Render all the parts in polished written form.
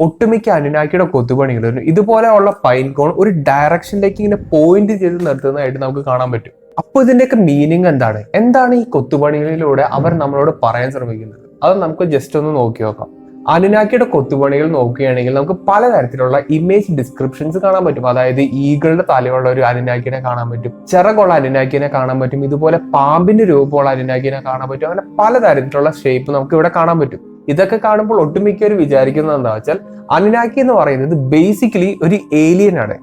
ഒട്ടുമിക്ക അനുനാക്കിയുടെ കൊത്തുപണികളിലും ഇതുപോലെയുള്ള പൈൻ കോൺ ഒരു ഡയറക്ഷനിലേക്ക് ഇങ്ങനെ പോയിന്റ് ചെയ്ത് നിർത്തുന്നതായിട്ട് നമുക്ക് കാണാൻ പറ്റും. അപ്പോൾ ഇതിന്റെയൊക്കെ മീനിങ് എന്താണ് ഈ കൊത്തുപണികളിലൂടെ അവർ നമ്മളോട് പറയാൻ ശ്രമിക്കുന്നത്? അത് നമുക്ക് ജസ്റ്റ് ഒന്ന് നോക്കി നോക്കാം. അനുനാക്കിയുടെ കൊത്തുപണികൾ നോക്കുകയാണെങ്കിൽ നമുക്ക് പലതരത്തിലുള്ള ഇമേജ് ഡിസ്ക്രിപ്ഷൻസ് കാണാൻ പറ്റും. അതായത് ഈഗിളുടെ തലയുള്ള ഒരു അനുനാക്കിനെ കാണാൻ പറ്റും, ചിറകുള്ള അനുനാക്കിനെ കാണാൻ പറ്റും, ഇതുപോലെ പാമ്പിന്റെ രൂപമുള്ള അനുനാക്കിനെ കാണാൻ പറ്റും. അങ്ങനെ പലതരത്തിലുള്ള ഷേപ്പ് നമുക്ക് ഇവിടെ കാണാൻ പറ്റും. ഇതൊക്കെ കാണുമ്പോൾ ഒട്ടുമിക്കവർ വിചാരിക്കുന്നത് എന്താ വെച്ചാൽ അനുനാക്കി എന്ന് പറയുന്നത് ബേസിക്കലി ഒരു ഏലിയൻ ആണ്.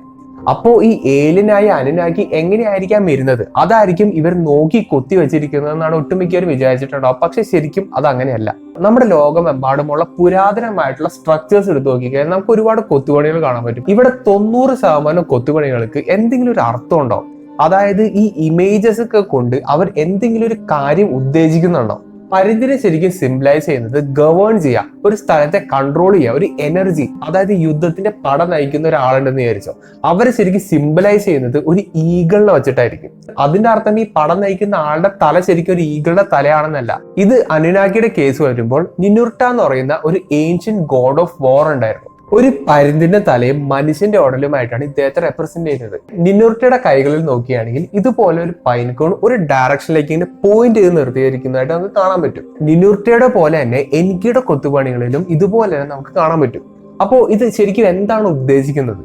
അപ്പോ ഈ ഏലിയനായ അനുനാക്കി എങ്ങനെയായിരിക്കാം വരുന്നത്, അതായിരിക്കും ഇവർ നോക്കി കൊത്തി വെച്ചിരിക്കുന്നതെന്നാണ് ഒട്ടുമിക്കവരും വിചാരിച്ചിട്ടുണ്ടാവും. പക്ഷെ ശരിക്കും അത് അങ്ങനെയല്ല. നമ്മുടെ ലോകമെമ്പാടുമുള്ള പുരാതനമായിട്ടുള്ള സ്ട്രക്ചേഴ്സ് എടുത്ത് നോക്കിക്കഴിഞ്ഞാൽ നമുക്ക് ഒരുപാട് കൊത്തുപണികൾ കാണാൻ പറ്റും. ഇവിടെ 90% കൊത്തുപണികൾക്ക് എന്തെങ്കിലും ഒരു അർത്ഥം ഉണ്ടാവും. അതായത് ഈ ഇമേജസ് ഒക്കെ കൊണ്ട് അവർ എന്തെങ്കിലും ഒരു കാര്യം ഉദ്ദേശിക്കുന്നുണ്ടോ. പരിധിനെ ശരിക്കും സിംബലൈസ് ചെയ്യുന്നത് ഗവേൺ ചെയ്യാം, ഒരു സ്ഥലത്തെ കൺട്രോൾ ചെയ്യുക, ഒരു എനർജി. അതായത് യുദ്ധത്തിന്റെ പട നയിക്കുന്ന ഒരാളുണ്ടെന്ന് വിചാരിച്ചോ, അവരെ ശരിക്കും സിംബലൈസ് ചെയ്യുന്നത് ഒരു ഈഗിളിനെ വെച്ചിട്ടായിരിക്കും. അതിന്റെ അർത്ഥം ഈ പടം നയിക്കുന്ന ആളുടെ തല ശരിക്കും ഒരു ഈഗിളുടെ തലയാണെന്നല്ല. ഇത് അനുനാക്കിയുടെ കേസ് വരുമ്പോൾ നിനുർട്ട എന്ന് പറയുന്ന ഒരു ഏൻഷ്യൻ ഗോഡ് ഓഫ് വാർ ഉണ്ടായിരുന്നു. ഒരു പരുന്തിന്റെ തലയും മനുഷ്യന്റെ ഉടലുമായിട്ടാണ് ഇദ്ദേഹത്തെ റെപ്രസെന്റ് ചെയ്യുന്നത്. നിനുർട്ടയുടെ കൈകളിൽ നോക്കുകയാണെങ്കിൽ ഇതുപോലെ ഒരു പൈൻകോൺ ഒരു ഡയറക്ഷനിലേക്ക് ഇങ്ങനെ പോയിന്റ് ചെയ്ത് നിർത്തിയിരിക്കുന്നതായിട്ട് നമുക്ക് കാണാൻ പറ്റും. നിനുർട്ടയുടെ പോലെ തന്നെ എൻകിയുടെ കൊത്തുപണികളിലും ഇതുപോലെ തന്നെ നമുക്ക് കാണാൻ പറ്റും. അപ്പോൾ ഇത് ശരിക്കും എന്താണ് ഉദ്ദേശിക്കുന്നത്?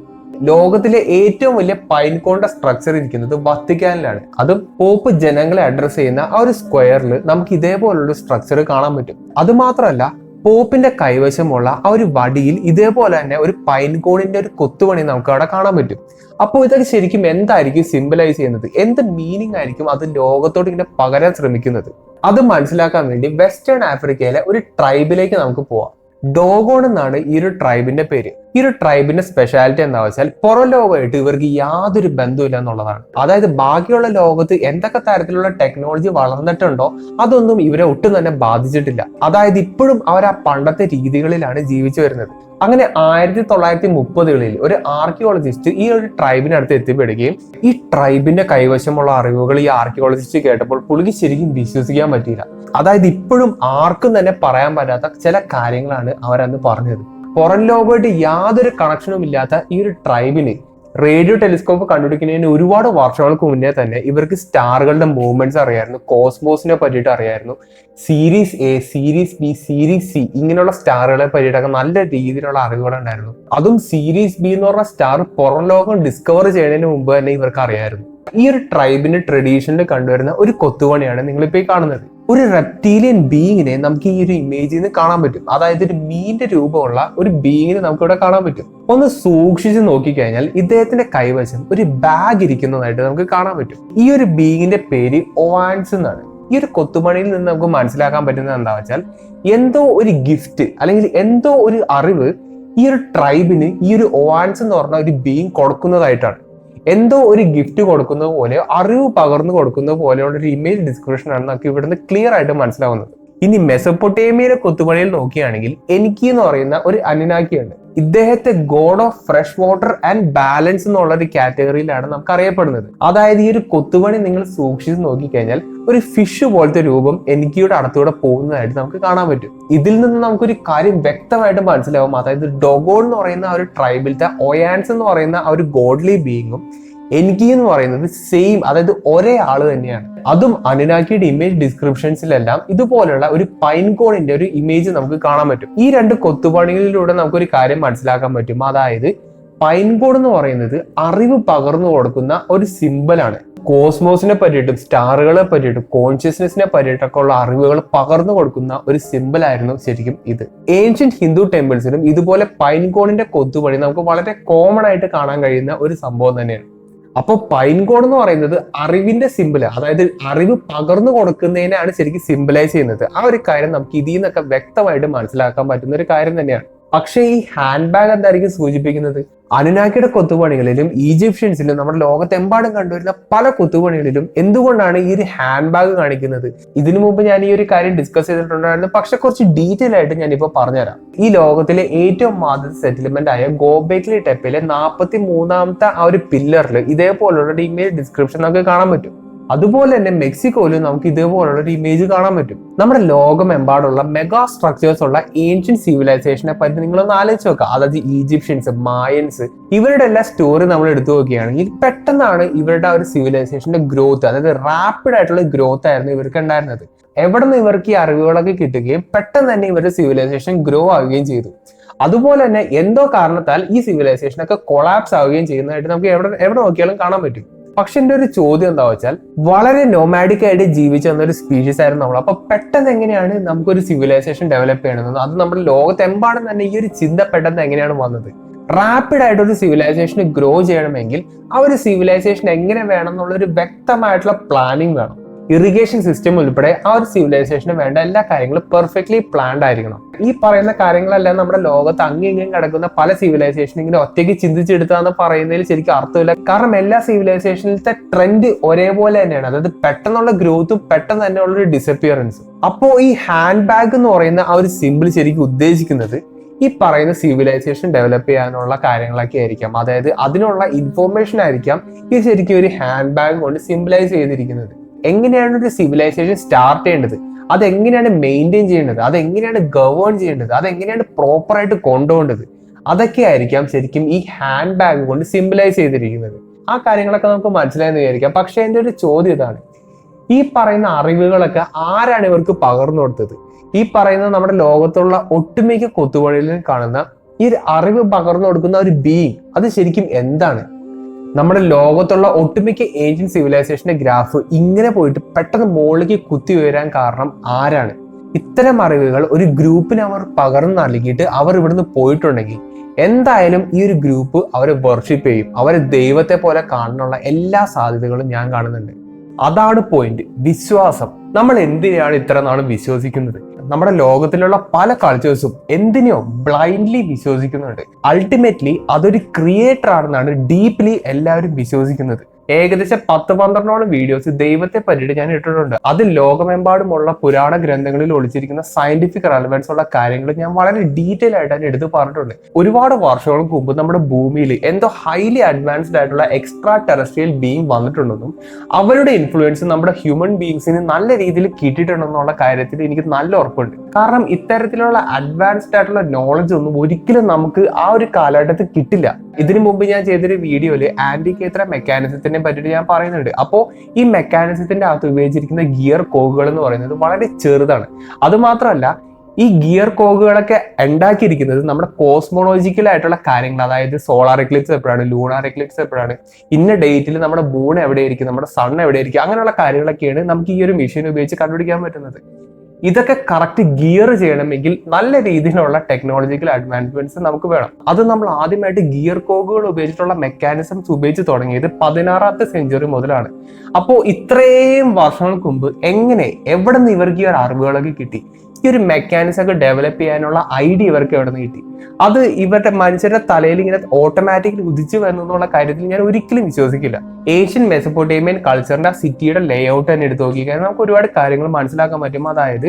ലോകത്തിലെ ഏറ്റവും വലിയ പൈൻകോണിന്റെ സ്ട്രക്ചർ ഇരിക്കുന്നത് വത്തിക്കാനിലാണ്. അതും പോപ്പ് ജനങ്ങളെ അഡ്രസ് ചെയ്യുന്ന ആ ഒരു സ്ക്വയറിൽ നമുക്ക് ഇതേപോലുള്ള സ്ട്രക്ചർ കാണാൻ പറ്റും. അത് മാത്രമല്ല, പോപ്പിന്റെ കൈവശമുള്ള ആ ഒരു വടിയിൽ ഇതേപോലെ തന്നെ ഒരു പൈൻകോണിന്റെ ഒരു കൊത്തുപണി നമുക്ക് അവിടെ കാണാൻ പറ്റും. അപ്പോൾ ഇതൊക്കെ ശരിക്കും എന്തായിരിക്കും സിംബലൈസ് ചെയ്യുന്നത്, എന്ത് മീനിങ് ആയിരിക്കും അത് ലോകത്തോട് ഇങ്ങനെ പകരാൻ ശ്രമിക്കുന്നത്? അത് മനസ്സിലാക്കാൻ വേണ്ടി വെസ്റ്റേൺ ആഫ്രിക്കയിലെ ഒരു ട്രൈബിലേക്ക് നമുക്ക് പോവാം. ഡോഗോൺ എന്നാണ് ഈ ഒരു ട്രൈബിന്റെ പേര്. ഈ ഒരു ട്രൈബിന്റെ സ്പെഷ്യാലിറ്റി എന്താ വെച്ചാൽ പുറം ലോകമായിട്ട് ഇവർക്ക് യാതൊരു ബന്ധമില്ല എന്നുള്ളതാണ്. അതായത് ബാക്കിയുള്ള ലോകത്ത് എന്തൊക്കെ തരത്തിലുള്ള ടെക്നോളജി വളർന്നിട്ടുണ്ടോ അതൊന്നും ഇവരെ ഒട്ടും തന്നെ ബാധിച്ചിട്ടില്ല. അതായത് ഇപ്പോഴും അവർ ആ പണ്ടത്തെ രീതികളിലാണ് ജീവിച്ചു വരുന്നത്. അങ്ങനെ 1930കളിൽ ഒരു ആർക്കിയോളജിസ്റ്റ് ഈ ഒരു ട്രൈബിനടുത്ത് എത്തിപ്പെടുകയും ഈ ട്രൈബിന്റെ കൈവശമുള്ള അറിവുകൾ ഈ ആർക്കിയോളജിസ്റ്റ് കേട്ടപ്പോൾ പുള്ളിക്ക് ശരിക്കും വിശ്വസിക്കാൻ പറ്റിയില്ല. അതായത് ഇപ്പോഴും ആർക്കും തന്നെ പറയാൻ പറ്റാത്ത ചില കാര്യങ്ങളാണ് അവരന്ന് പറഞ്ഞത്. പുറം ലോകമായിട്ട് യാതൊരു കണക്ഷനും ഇല്ലാത്ത ഈ ഒരു ട്രൈബിന് റേഡിയോ ടെലിസ്കോപ്പ് കണ്ടുപിടിക്കുന്നതിന് ഒരുപാട് വർഷങ്ങൾക്ക് മുന്നേ തന്നെ ഇവർക്ക് സ്റ്റാറുകളുടെ മൂവ്മെന്റ്സ് അറിയായിരുന്നു, കോസ്മോസിനെ പറ്റിയിട്ട് അറിയായിരുന്നു, series A, series B, series C ഇങ്ങനെയുള്ള സ്റ്റാറുകളെ പറ്റിയിട്ടൊക്കെ നല്ല രീതിയിലുള്ള അറിവുകളുണ്ടായിരുന്നു. അതും സീരീസ് ബി എന്ന് പറഞ്ഞ സ്റ്റാർ പുറം ലോകം ഡിസ്കവർ ചെയ്യുന്നതിന് മുമ്പ് തന്നെ ഇവർക്ക് അറിയായിരുന്നു. ഈ ഒരു ട്രൈബിന്റെ ട്രഡീഷനിൽ കണ്ടുവരുന്ന ഒരു കൊത്തുപണിയാണ് നിങ്ങളിപ്പോ ഈ കാണുന്നത്. ഒരു റെപ്റ്റീലിയൻ ബീയിങ്ങിനെ നമുക്ക് ഈ ഒരു ഇമേജിൽ നിന്ന് കാണാൻ പറ്റും. അതായത് ഒരു മീനിന്റെ രൂപമുള്ള ഒരു ബീയിങ്ങിനെ നമുക്ക് ഇവിടെ കാണാൻ പറ്റും. ഒന്ന് സൂക്ഷിച്ച് നോക്കിക്കഴിഞ്ഞാൽ ഇദ്ദേഹത്തിന്റെ കൈവശം ഒരു ബാഗ് ഇരിക്കുന്നതായിട്ട് നമുക്ക് കാണാൻ പറ്റും. ഈ ഒരു ബീയിങ്ങിന്റെ പേര് ഓവാൻസ് എന്നാണ്. ഈ ഒരു കൊത്തുപണിയിൽ നിന്ന് നമുക്ക് മനസ്സിലാക്കാൻ പറ്റുന്നത് എന്താ വെച്ചാൽ എന്തോ ഒരു ഗിഫ്റ്റ് അല്ലെങ്കിൽ എന്തോ ഒരു അറിവ് ഈ ഒരു ട്രൈബിന് ഈ ഒരു ഓവാൻസ് എന്ന് പറഞ്ഞ ഒരു ബീയിങ് കൊടുക്കുന്നതായിട്ടാണ്. എന്തോ ഒരു ഗിഫ്റ്റ് കൊടുക്കുന്നത് പോലെ, അറിവ് പകർന്നു കൊടുക്കുന്നത് പോലെയുള്ള ഒരു ഇമേജ് ഡിസ്ക്രിപ്ഷൻ ആണ് നമുക്ക് ഇവിടുന്ന് ക്ലിയർ ആയിട്ട് മനസ്സിലാവുന്നത്. ഇനി മെസപ്പൊട്ടേമിയയിലെ കൊത്തുപണിയിൽ നോക്കുകയാണെങ്കിൽ എനിക്ക് എന്ന് പറയുന്ന ഒരു അനുനാക്കിയുണ്ട്. ഇദ്ദേഹത്തെ God of fresh water and balance എന്നുള്ള ഒരു കാറ്റഗറിയിലാണ് നമുക്ക് അറിയപ്പെടുന്നത്. അതായത് ഈ ഒരു കൊത്തുപണി നിങ്ങൾ സൂക്ഷിച്ച് നോക്കിക്കഴിഞ്ഞാൽ ഒരു ഫിഷ് പോലത്തെ രൂപം എനിക്കിയുടെ അടുത്തൂടെ പോകുന്നതായിട്ട് നമുക്ക് കാണാൻ പറ്റും. ഇതിൽ നിന്ന് നമുക്കൊരു കാര്യം വ്യക്തമായിട്ട് മനസ്സിലാവും. അതായത് ഡൊഗോൺ എന്ന് പറയുന്ന ആ ഒരു ട്രൈബിലത്തെ ഒയാൻസ് എന്ന് പറയുന്ന ആ ഒരു ഗോഡ്ലി ബീയിങ്ങും എനിക്ക് എന്ന് പറയുന്നത് സെയിം, അതായത് ഒരേ ആള് തന്നെയാണ്. അതും അനുനാക്കിയുടെ ഇമേജ് ഡിസ്ക്രിപ്ഷൻസിലെല്ലാം ഇതുപോലുള്ള ഒരു പൈൻകോണിന്റെ ഒരു ഇമേജ് നമുക്ക് കാണാൻ പറ്റും. ഈ രണ്ട് കൊത്തുപണികളിലൂടെ നമുക്കൊരു കാര്യം മനസ്സിലാക്കാൻ പറ്റും. അതായത് പൈൻകോൺ എന്ന് പറയുന്നത് അറിവ് പകർന്നു കൊടുക്കുന്ന ഒരു സിമ്പലാണ്. കോസ്മോസിനെ പറ്റിയിട്ടും സ്റ്റാറുകളെ പറ്റിയിട്ടും കോൺഷ്യസ്നെസിനെ പറ്റിയിട്ടൊക്കെ ഉള്ള അറിവുകൾ പകർന്നു കൊടുക്കുന്ന ഒരു സിമ്പിൾ ആയിരുന്നു ശരിക്കും ഇത്. ഏൻഷ്യന്റ് ഹിന്ദു ടെമ്പിൾസിലും ഇതുപോലെ പൈൻകോണിന്റെ കൊത്തുപണി നമുക്ക് വളരെ കോമൺ ആയിട്ട് കാണാൻ കഴിയുന്ന ഒരു സംഭവം തന്നെയാണ്. അപ്പൊ പൈൻകോൺ എന്ന് പറയുന്നത് അറിവിന്റെ സിമ്പിൾ, അതായത് അറിവ് പകർന്നു കൊടുക്കുന്നതിനാണ് ശരിക്കും സിംബലൈസ് ചെയ്യുന്നത്. ആ ഒരു കാര്യം നമുക്ക് ഇതിൽ നിന്നൊക്കെ വ്യക്തമായിട്ട് മനസ്സിലാക്കാൻ പറ്റുന്ന ഒരു കാര്യം തന്നെയാണ്. പക്ഷേ ഈ ഹാൻഡ് ബാഗ് എന്തായിരിക്കും സൂചിപ്പിക്കുന്നത്? അനുനാക്കിയുടെ കൊത്തുപണികളിലും ഈജിപ്ഷ്യൻസിലും നമ്മുടെ ലോകത്തെമ്പാടും കണ്ടുവരുന്ന പല കൊത്തുപണികളിലും എന്തുകൊണ്ടാണ് ഈ ഒരു ഹാൻഡ് ബാഗ് കാണിക്കുന്നത്? ഇതിനു മുമ്പ് ഞാൻ ഈ ഒരു കാര്യം ഡിസ്കസ് ചെയ്തിട്ടുണ്ടായിരുന്നു, പക്ഷെ കുറച്ച് ഡീറ്റെയിൽ ആയിട്ട് ഞാനിപ്പോ പറഞ്ഞുതരാം. ഈ ലോകത്തിലെ ഏറ്റവും ആദ്യത്തെ സെറ്റിൽമെന്റ് ആയ ഗോബേക്ലി ടെപ്പിലെ 43ാമത്തെ ആ ഒരു പില്ലറിൽ ഇതേപോലുള്ള ഇമേജ് ഡിസ്ക്രിപ്ഷൻ നമുക്ക് കാണാൻ പറ്റും. അതുപോലെ തന്നെ മെക്സിക്കോയിലും നമുക്ക് ഇതേപോലുള്ള ഒരു ഇമേജ് കാണാൻ പറ്റും. നമ്മുടെ ലോകമെമ്പാടുള്ള മെഗാ സ്ട്രക്ചേഴ്സ് ഉള്ള ഏൻഷ്യൻ സിവിലൈസേഷനെ പറ്റി നിങ്ങളൊന്ന് ആലോചിച്ച് നോക്കുക. അതായത് ഈജിപ്ഷ്യൻസ്, മായൻസ്, ഇവരുടെ എല്ലാ സ്റ്റോറി നമ്മൾ എടുത്തു നോക്കുകയാണെങ്കിൽ പെട്ടെന്നാണ് ഇവരുടെ ഒരു സിവിലൈസേഷന്റെ ഗ്രോത്ത്, അതായത് റാപ്പിഡ് ആയിട്ടുള്ള ഗ്രോത്ത് ആയിരുന്നു ഇവർക്ക് ഉണ്ടായിരുന്നത്. എവിടെ നിന്ന് ഇവർക്ക് ഈ അറിവുകളൊക്കെ കിട്ടുകയും പെട്ടെന്ന് തന്നെ ഇവരുടെ സിവിലൈസേഷൻ ഗ്രോ ആവുകയും ചെയ്തു. അതുപോലെ തന്നെ എന്തോ കാരണത്താൽ ഈ സിവിലൈസേഷൻ ഒക്കെ കൊളാപ്സ് ആവുകയും ചെയ്യുന്നതായിട്ട് നമുക്ക് എവിടെ നോക്കിയാലും കാണാൻ പറ്റും. പക്ഷെ എന്റെ ഒരു ചോദ്യം എന്താ വെച്ചാൽ, വളരെ നോമാഡിക് ആയിട്ട് ജീവിച്ച ഒരു സ്പീഷീസ് ആയിരുന്നു നമ്മൾ. അപ്പൊ പെട്ടെന്ന് എങ്ങനെയാണ് നമുക്കൊരു സിവിലൈസേഷൻ ഡെവലപ്പ് ചെയ്യണമെന്ന്, അത് നമ്മുടെ ലോകത്തെമ്പാടും തന്നെ ഈ ഒരു ചിന്ത പെട്ടെന്ന് എങ്ങനെയാണ് വന്നത്? റാപ്പിഡ് ആയിട്ട് ഒരു സിവിലൈസേഷൻ ഗ്രോ ചെയ്യണമെങ്കിൽ ആ ഒരു സിവിലൈസേഷൻ എങ്ങനെ വേണം എന്നുള്ളൊരു വ്യക്തമായിട്ടുള്ള പ്ലാനിങ് വേണം. ഇറിഗേഷൻ സിസ്റ്റം ഉൾപ്പെടെ ആ ഒരു സിവിലൈസേഷന് വേണ്ട എല്ലാ കാര്യങ്ങളും പെർഫെക്റ്റ്ലി പ്ലാൻഡ് ആയിരിക്കണം. ഈ പറയുന്ന കാര്യങ്ങളെല്ലാം നമ്മുടെ ലോകത്ത് ഇങ്ങും കിടക്കുന്ന പല സിവിലൈസേഷനും ഇങ്ങനെ ഒറ്റയ്ക്ക് ചിന്തിച്ചെടുത്താന്ന് പറയുന്നതിൽ ശരിക്കും അർത്ഥമില്ല. കാരണം എല്ലാ സിവിലൈസേഷനിലത്തെ ട്രെൻഡ് ഒരേപോലെ തന്നെയാണ്. അതായത് പെട്ടെന്നുള്ള ഗ്രോത്തും പെട്ടെന്ന് തന്നെ ഉള്ളൊരു ഡിസപ്പിയറൻസും. അപ്പോൾ ഈ ഹാൻഡ് ബാഗ് എന്ന് പറയുന്ന ആ ഒരു സിമ്പിൾ ശരിക്കും ഉദ്ദേശിക്കുന്നത് ഈ പറയുന്ന സിവിലൈസേഷൻ ഡെവലപ്പ് ചെയ്യാനുള്ള കാര്യങ്ങളൊക്കെ ആയിരിക്കാം. അതായത് അതിനുള്ള ഇൻഫോർമേഷൻ ആയിരിക്കാം ഇത് ശരിക്കും ഒരു ഹാൻഡ് ബാഗ് കൊണ്ട് സിംബിളൈസ് ചെയ്തിരിക്കുന്നത്. എങ്ങനെയാണ് ഒരു സിവിലൈസേഷൻ സ്റ്റാർട്ട് ചെയ്യേണ്ടത്, അതെങ്ങനെയാണ് മെയിൻറ്റെയിൻ ചെയ്യേണ്ടത്, അതെങ്ങനെയാണ് ഗവേൺ ചെയ്യേണ്ടത്, അതെങ്ങനെയാണ് പ്രോപ്പറായിട്ട് കൊണ്ടുപോകേണ്ടത്, അതൊക്കെ ആയിരിക്കാം ശരിക്കും ഈ ഹാൻഡ് ബാഗ് കൊണ്ട് സിംബിളൈസ് ചെയ്തിരിക്കുന്നത്. ആ കാര്യങ്ങളൊക്കെ നമുക്ക് മനസ്സിലായെന്ന് വിചാരിക്കാം. പക്ഷെ എൻ്റെ ഒരു ചോദ്യം ഇതാണ്, ഈ പറയുന്ന അറിവുകളൊക്കെ ആരാണ് ഇവർക്ക് പകർന്നു കൊടുത്തത്? ഈ പറയുന്ന നമ്മുടെ ലോകത്തുള്ള ഒട്ടുമിക്ക കൊത്തുപണികളിലും കാണുന്ന ഈ ഒരു അറിവ് പകർന്നു കൊടുക്കുന്ന ഒരു ബീയിങ്, അത് ശരിക്കും എന്താണ്? നമ്മുടെ ലോകത്തുള്ള ഒട്ടുമിക്ക ഏൻഷ്യൻ സിവിലൈസേഷന്റെ ഗ്രാഫ് ഇങ്ങനെ പോയിട്ട് പെട്ടെന്ന് മുകളിലേക്ക് കുത്തി ഉയരാൻ കാരണം ആരാണ്? ഇത്തരം അറിവുകൾ ഒരു ഗ്രൂപ്പിന് അവർ പകർന്നു നൽകിയിട്ട് അവർ ഇവിടുന്ന് പോയിട്ടുണ്ടെങ്കിൽ എന്തായാലും ഈ ഒരു ഗ്രൂപ്പ് അവരെ വർഷിപ്പ് ചെയ്യും. അവരെ ദൈവത്തെ പോലെ കാണാനുള്ള എല്ലാ സാധ്യതകളും ഞാൻ കാണുന്നുണ്ട്. അതാണ് പോയിന്റ്, വിശ്വാസം. നമ്മൾ എന്തിനാണ് ഇത്ര നാളും വിശ്വസിക്കുന്നത്? നമ്മുടെ ലോകത്തിലുള്ള പല കൾച്ചേഴ്സും എന്തിനെയോ ബ്ലൈൻഡ്ലി വിശ്വസിക്കുന്നുണ്ട്. അൾട്ടിമേറ്റ്ലി അതൊരു ക്രിയേറ്റർ ആണെന്നാണ് ഡീപ്ലി എല്ലാവരും വിശ്വസിക്കുന്നത്. ഏകദേശം 10-12 വീഡിയോസ് ദൈവത്തെ പറ്റിയിട്ട് ഞാൻ ഇട്ടിട്ടുണ്ട്. അതിൽ ലോകമെമ്പാടുമുള്ള പുരാണ ഗ്രന്ഥങ്ങളിൽ ഒളിച്ചിരിക്കുന്ന സയന്റിഫിക് റെലവൻസ് ഉള്ള കാര്യങ്ങൾ ഞാൻ വളരെ ഡീറ്റെയിൽ ആയിട്ട് തന്നെ എടുത്ത് പറഞ്ഞിട്ടുണ്ട്. ഒരുപാട് വർഷങ്ങൾക്ക് മുമ്പ് നമ്മുടെ ഭൂമിയിൽ എന്തോ ഹൈലി അഡ്വാൻസ്ഡ് ആയിട്ടുള്ള എക്സ്ട്രാ ടെറസ്ട്രിയൽ ബീയിങ് വന്നിട്ടുണ്ടെന്നും അവരുടെ ഇൻഫ്ലുവൻസ് നമ്മുടെ ഹ്യൂമൻ ബീയിങ്സിന് നല്ല രീതിയിൽ കിട്ടിയിട്ടുണ്ടെന്നുള്ള കാര്യത്തിൽ എനിക്ക് നല്ല ഉറപ്പുണ്ട്. കാരണം ഇത്തരത്തിലുള്ള അഡ്വാൻസ്ഡ് ആയിട്ടുള്ള നോളജ് ഒന്നും ഒരിക്കലും നമുക്ക് ആ ഒരു കാലഘട്ടത്തിൽ കിട്ടില്ല. ഇതിനു മുമ്പ് ഞാൻ ചെയ്തൊരു വീഡിയോയില് ആന്റിക്കേത്ര മെക്കാനിസത്തിനെ പറ്റിയിട്ട് ഞാൻ പറയുന്നുണ്ട്. അപ്പോൾ ഈ മെക്കാനിസത്തിന്റെ അകത്ത് ഉപയോഗിച്ചിരിക്കുന്ന ഗിയർ കോക്കുകൾ എന്ന് പറയുന്നത് വളരെ ചെറുതാണ്. അതുമാത്രമല്ല ഈ ഗിയർ കോക്കുകളൊക്കെ ഉണ്ടാക്കിയിരിക്കുന്നത് നമ്മുടെ കോസ്മോളജിക്കൽ ആയിട്ടുള്ള കാര്യങ്ങൾ, അതായത് സോളാർ എക്ലിപ്സ് എപ്പോഴാണ്, ലൂണാർ എക്ലിപ്സ് എപ്പോഴാണ്, ഇന്ന ഡേറ്റിൽ നമ്മുടെ മൂൺ എവിടെയായിരിക്കും, നമ്മുടെ സൺ എവിടെയായിരിക്കും, അങ്ങനെയുള്ള കാര്യങ്ങളൊക്കെയാണ് നമുക്ക് ഈ ഒരു മെഷീൻ ഉപയോഗിച്ച് കണ്ടുപിടിക്കാൻ പറ്റുന്നത്. ഇതൊക്കെ കറക്റ്റ് ഗിയർ ചെയ്യണമെങ്കിൽ നല്ല രീതിയിലുള്ള ടെക്നോളജിക്കൽ അഡ്വാൻസ്മെന്റ്സ് നമുക്ക് വേണം. അത് നമ്മൾ ആദ്യമായിട്ട് ഗിയർ കോക്കുകൾ ഉപയോഗിച്ചിട്ടുള്ള മെക്കാനിസംസ് ഉപയോഗിച്ച് തുടങ്ങിയത് 16ാമത്തെ സെഞ്ചുറി മുതലാണ്. അപ്പോൾ ഇത്രയും വർഷങ്ങൾക്ക് മുമ്പ് എവിടെ നിന്ന് ഇവർക്ക് ഈ ഒരു അറിവുകളൊക്കെ കിട്ടി? ഈ ഒരു മെക്കാനിസം ഒക്കെ ഡെവലപ്പ് ചെയ്യാനുള്ള ഐഡിയ ഇവർക്ക് എവിടെ നിന്ന് കിട്ടി? അത് ഇവരുടെ മനുഷ്യരുടെ തലയിൽ ഇങ്ങനെ ഓട്ടോമാറ്റിക്കലി ഉദിച്ചു വരുന്നുള്ള കാര്യത്തിൽ ഞാൻ ഒരിക്കലും വിശ്വസിക്കില്ല. ഏഷ്യൻ മെസപ്പൊട്ടേമിയൻ കൾച്ചറിന്റെ ആ സിറ്റിയുടെ ലേഔട്ട് തന്നെ എടുത്ത് നോക്കിക്കഴിഞ്ഞാൽ നമുക്ക് ഒരുപാട് കാര്യങ്ങൾ മനസ്സിലാക്കാൻ പറ്റും. അതായത്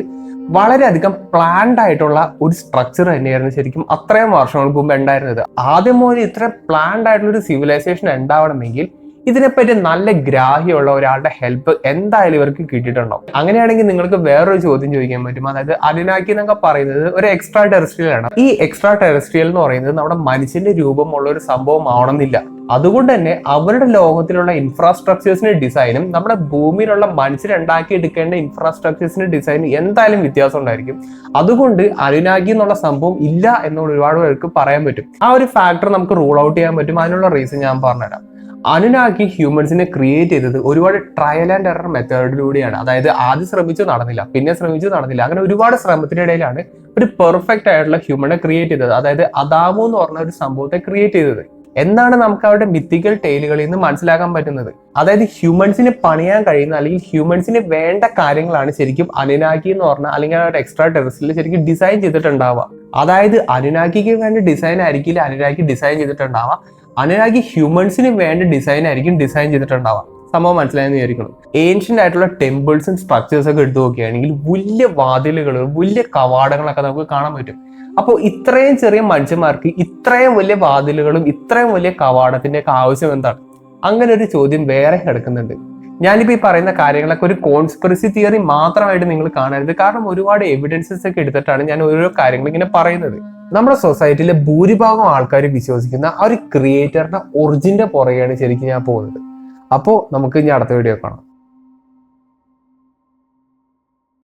വളരെയധികം പ്ലാൻഡ് ആയിട്ടുള്ള ഒരു സ്ട്രക്ചർ തന്നെയായിരുന്നു ശരിക്കും അത്രയും വർഷങ്ങൾക്ക് മുമ്പ് ഉണ്ടായിരുന്നത്. ആദ്യം മുതൽ ഇത്ര പ്ലാൻഡ് ആയിട്ടുള്ള ഒരു സിവിലൈസേഷൻ ഉണ്ടാവണമെങ്കിൽ ഇതിനെപ്പറ്റി നല്ല ഗ്രാഹ്യമുള്ള ഒരാളുടെ ഹെൽപ്പ് എന്തായാലും ഇവർക്ക് കിട്ടിയിട്ടുണ്ടാവും. അങ്ങനെയാണെങ്കിൽ നിങ്ങൾക്ക് വേറൊരു ചോദ്യം ചോദിക്കാൻ പറ്റും. അതായത് അനുനാക്കി എന്നൊക്കെ പറയുന്നത് ഒരു എക്സ്ട്രാ ടെറസ്ട്രിയൽ ആണ്. ഈ എക്സ്ട്രാ ടെറസ്ട്രിയൽ എന്ന് പറയുന്നത് നമ്മുടെ മനുഷ്യന്റെ രൂപമുള്ള ഒരു സംഭവം ആവണമെന്നില്ല. അതുകൊണ്ട് തന്നെ അവരുടെ ലോകത്തിലുള്ള ഇൻഫ്രാസ്ട്രക്ചേഴ്സിന്റെ ഡിസൈനും നമ്മുടെ ഭൂമിയിലുള്ള മനുഷ്യരുണ്ടാക്കി എടുക്കേണ്ട ഇൻഫ്രാസ്ട്രക്ചേഴ്സിന്റെ ഡിസൈനും എന്തായാലും വ്യത്യാസം ഉണ്ടായിരിക്കും. അതുകൊണ്ട് അനുനാഗി എന്നുള്ള സംഭവം ഇല്ല എന്നുള്ള ഒരുപാട് പേർക്ക് പറയാൻ പറ്റും. ആ ഒരു ഫാക്ടർ നമുക്ക് റൂൾ ഔട്ട് ചെയ്യാൻ പറ്റും. അതിനുള്ള റീസൺ ഞാൻ പറഞ്ഞുതരാം. അനുനാഗി ഹ്യൂമൻസിനെ ക്രിയേറ്റ് ചെയ്തത് ഒരുപാട് ട്രയൽ ആൻഡ് എറർ മെത്തേഡിലൂടെയാണ്. അതായത് ആദ്യം ശ്രമിച്ചു നടന്നില്ല, പിന്നെ ശ്രമിച്ചു നടന്നില്ല, അങ്ങനെ ഒരുപാട് ശ്രമത്തിനിടയിലാണ് ഒരു പെർഫെക്റ്റ് ആയിട്ടുള്ള ഹ്യൂമനെ ക്രിയേറ്റ് ചെയ്തത്. അതായത് അദാമു എന്ന് പറഞ്ഞ ഒരു സംഭവത്തെ ക്രിയേറ്റ് ചെയ്തത്. എന്നാണ് നമുക്ക് അവരുടെ മിത്തിക്കൽ ടൈലുകളിൽ നിന്ന് മനസ്സിലാക്കാൻ പറ്റുന്നത്. അതായത് ഹ്യൂമൻസിന് പണിയാൻ കഴിയുന്ന അല്ലെങ്കിൽ ഹ്യൂമൻസിന് വേണ്ട കാര്യങ്ങളാണ് ശരിക്കും അനുനാഗി എന്ന് പറഞ്ഞാൽ അല്ലെങ്കിൽ അവരുടെ എക്സ്ട്രാ ടെറസ്ട്രിയൽ ശരിക്കും ഡിസൈൻ ചെയ്തിട്ടുണ്ടാവുക. അതായത് അനുനാഗിക്ക് വേണ്ട ഡിസൈൻ ആയിരിക്കില്ല അനുനാഗി ഡിസൈൻ ചെയ്തിട്ടുണ്ടാവുക, അനുനാഗി ഹ്യൂമൻസിന് വേണ്ട ഡിസൈൻ ആയിരിക്കും ഡിസൈൻ ചെയ്തിട്ടുണ്ടാവുക. സംഭവം മനസ്സിലായെന്ന് വിചാരിക്കണം. ഏൻഷ്യന്റ് ആയിട്ടുള്ള ടെമ്പിൾസും സ്ട്രക്ചേഴ്സ് ഒക്കെ എടുത്തു നോക്കുകയാണെങ്കിൽ വലിയ വാതിലുകൾ, വലിയ കവാടങ്ങളൊക്കെ നമുക്ക് കാണാൻ പറ്റും. അപ്പോൾ ഇത്രയും ചെറിയ മനുഷ്യന്മാർക്ക് ഇത്രയും വലിയ വാതിലുകളും ഇത്രയും വലിയ കവാടത്തിന്റെ ഒക്കെ ആവശ്യം എന്താണ്? അങ്ങനെ ഒരു ചോദ്യം വേറെ കിടക്കുന്നുണ്ട്. ഞാനിപ്പോൾ ഈ പറയുന്ന കാര്യങ്ങളൊക്കെ ഒരു കോൺസ്പിറസി തിയറി മാത്രമായിട്ട് നിങ്ങൾ കാണരുത്. കാരണം ഒരുപാട് എവിഡൻസസ് ഒക്കെ എടുത്തിട്ടാണ് ഞാൻ ഓരോ കാര്യങ്ങൾ ഇങ്ങനെ പറയുന്നത്. നമ്മുടെ സൊസൈറ്റിയിലെ ഭൂരിഭാഗം ആൾക്കാർ വിശ്വസിക്കുന്ന ആ ഒരു ക്രിയേറ്ററിന്റെ ഒറിജിന്റെ പുറകെയാണ് ശരിക്കും ഞാൻ പോകുന്നത്. അപ്പോൾ നമുക്ക് ഇനി അടുത്ത വീഡിയോ കാണാം.